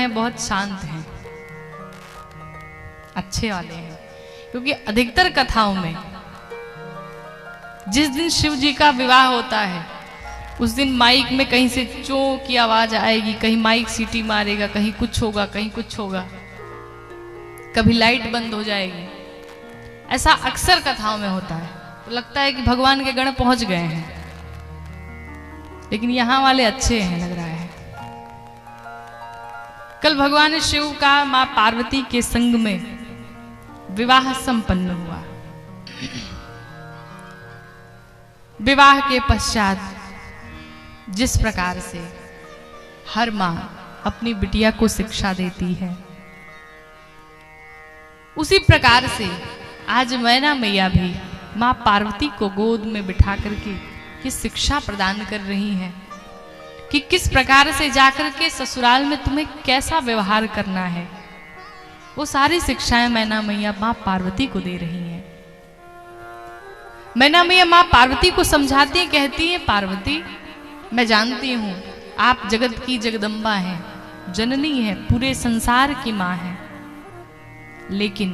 हैं बहुत शांत हैं, अच्छे वाले हैं। क्योंकि अधिकतर कथाओं में जिस दिन शिव जी का विवाह होता है उस दिन माइक में कहीं से चों की आवाज आएगी, कहीं माइक सीटी मारेगा, कहीं कुछ होगा, कहीं कुछ होगा, कभी लाइट बंद हो जाएगी। ऐसा अक्सर कथाओं में होता है, तो लगता है कि भगवान के गण पहुंच गए हैं। लेकिन यहां वाले अच्छे हैं लग रहा है। कल भगवान शिव का मां पार्वती के संग में विवाह संपन्न हुआ। विवाह के पश्चात जिस प्रकार से हर मां अपनी बिटिया को शिक्षा देती है, उसी प्रकार से आज मैना मैया भी मां पार्वती को गोद में बिठा करके ये शिक्षा प्रदान कर रही हैं कि किस प्रकार से जाकर के ससुराल में तुम्हें कैसा व्यवहार करना है। वो सारी शिक्षाएं मैना मैया मां पार्वती को दे रही हैं। मैना मैया मां पार्वती को समझाती हैं, कहती हैं, पार्वती मैं जानती हूं आप जगत की जगदम्बा हैं, जननी है, पूरे संसार की मां है, लेकिन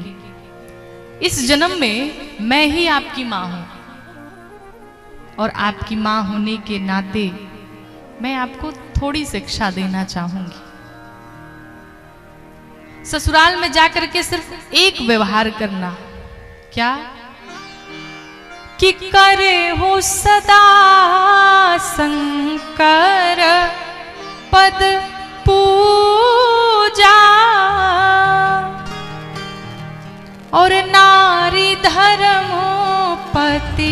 इस जन्म में मैं ही आपकी मां हूं और आपकी मां होने के नाते मैं आपको थोड़ी शिक्षा देना चाहूंगी। ससुराल में जाकर के सिर्फ एक व्यवहार करना, क्या कि करे हो सदा शंकर पद पूजा और नारी धर्म पति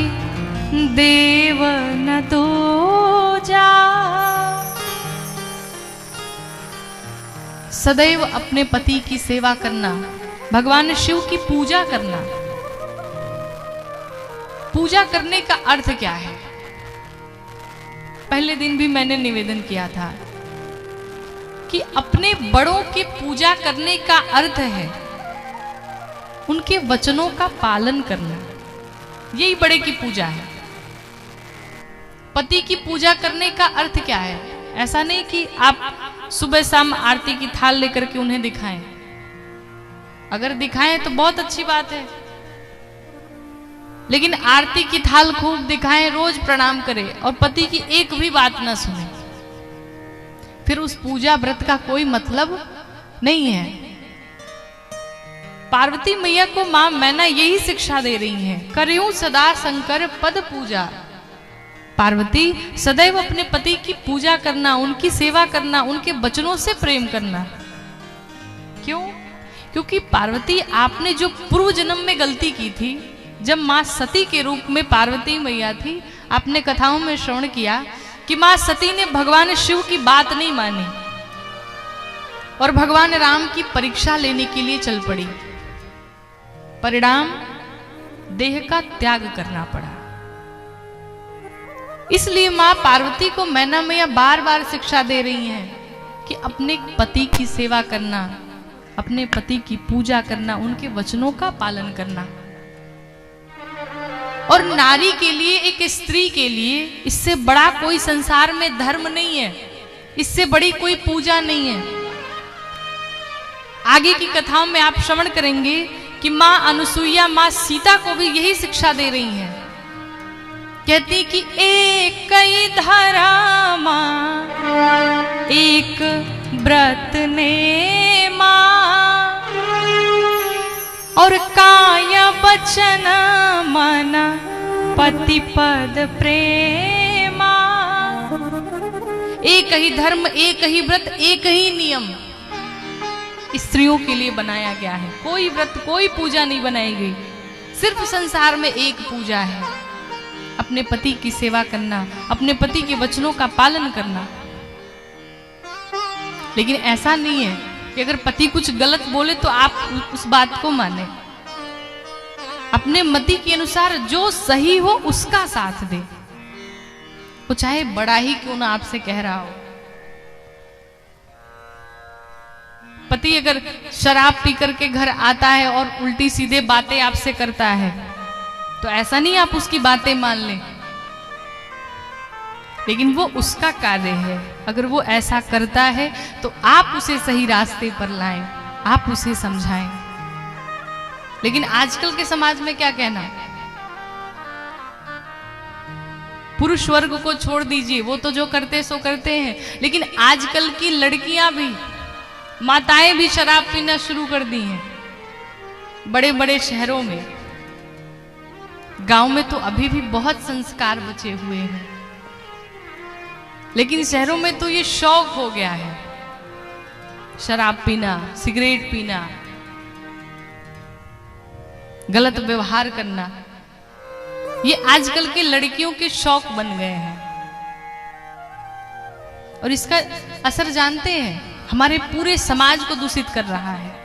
देव न दूजा। सदैव अपने पति की सेवा करना, भगवान शिव की पूजा करना। पूजा करने का अर्थ क्या है? पहले दिन भी मैंने निवेदन किया था कि अपने बड़ों की पूजा करने का अर्थ है उनके वचनों का पालन करना। यही बड़े की पूजा है। पति की पूजा करने का अर्थ क्या है? ऐसा नहीं कि आप सुबह शाम आरती की थाल लेकर के उन्हें दिखाएं। अगर दिखाएं तो बहुत अच्छी बात है, लेकिन आरती की थाल खूब दिखाएं, रोज प्रणाम करें और पति की एक भी बात ना सुने, फिर उस पूजा व्रत का कोई मतलब नहीं है। पार्वती मैया को मां मैना यही शिक्षा दे रही हैं, करूं सदा शंकर पद पूजा। पार्वती सदैव अपने पति की पूजा करना, उनकी सेवा करना, उनके वचनों से प्रेम करना। क्यों? क्योंकि पार्वती आपने जो पूर्व जन्म में गलती की थी, जब मां सती के रूप में पार्वती मैया थी, आपने कथाओं में श्रवण किया कि मां सती ने भगवान शिव की बात नहीं मानी और भगवान राम की परीक्षा लेने के लिए चल पड़ी। परिणाम देह का त्याग करना पड़ा। इसलिए मां पार्वती को मैना मैया बार बार शिक्षा दे रही हैं कि अपने पति की सेवा करना, अपने पति की पूजा करना, उनके वचनों का पालन करना। और नारी के लिए, एक स्त्री के लिए इससे बड़ा कोई संसार में धर्म नहीं है, इससे बड़ी कोई पूजा नहीं है। आगे की कथाओं में आप श्रवण करेंगे कि मां अनुसुईया मां सीता को भी यही शिक्षा दे रही हैं। कहती कि एक कई धर्म एक व्रत ने मां और काया वचन मन पति पद प्रेमा। एक ही धर्म, एक ही व्रत, एक ही नियम स्त्रियों के लिए बनाया गया है। कोई व्रत, कोई पूजा नहीं बनाई गई, सिर्फ संसार में एक पूजा है, अपने पति की सेवा करना, अपने पति के वचनों का पालन करना। लेकिन ऐसा नहीं है कि अगर पति कुछ गलत बोले तो आप उस बात को माने। अपने मति के अनुसार जो सही हो उसका साथ दे, वो चाहे बड़ा ही क्यों ना आपसे कह रहा हो। पति अगर शराब पी करके घर आता है और उल्टी सीधे बातें आपसे करता है तो ऐसा नहीं आप उसकी बातें मान लें। लेकिन वो उसका कार्य है। अगर वो ऐसा करता है तो आप उसे सही रास्ते पर लाएं, आप उसे समझाएं। लेकिन आजकल के समाज में क्या कहना, पुरुष वर्ग को छोड़ दीजिए, वो तो जो करते सो करते हैं। लेकिन आजकल की लड़कियां भी, माताएं भी शराब पीना शुरू कर दी हैं बड़े बड़े शहरों में। गांव में तो अभी भी बहुत संस्कार बचे हुए हैं, लेकिन शहरों में तो ये शौक हो गया है, शराब पीना, सिगरेट पीना, गलत व्यवहार करना, ये आजकल की लड़कियों के शौक बन गए हैं। और इसका असर जानते हैं, हमारे पूरे समाज को दूषित कर रहा है।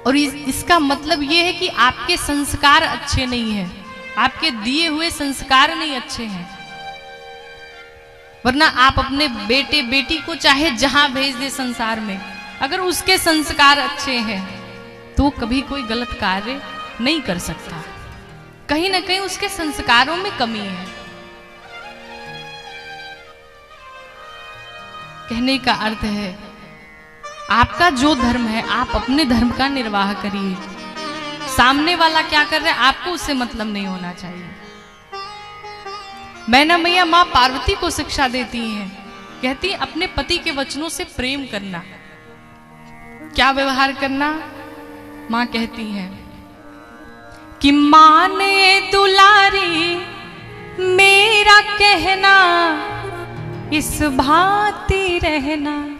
और इसका मतलब यह है कि आपके संस्कार अच्छे नहीं हैं, आपके दिए हुए संस्कार नहीं अच्छे हैं। वरना आप अपने बेटे बेटी को चाहे जहां भेज दे संसार में, अगर उसके संस्कार अच्छे हैं तो वो कभी कोई गलत कार्य नहीं कर सकता। कहीं ना कहीं उसके संस्कारों में कमी है। कहने का अर्थ है, आपका जो धर्म है आप अपने धर्म का निर्वाह करिए। सामने वाला क्या कर रहा है आपको उससे मतलब नहीं होना चाहिए। मैना मैया मां पार्वती को शिक्षा देती हैं, कहती हैं अपने पति के वचनों से प्रेम करना। क्या व्यवहार करना? मां कहती हैं कि माने दुलारी मेरा कहना, इस भांति रहना।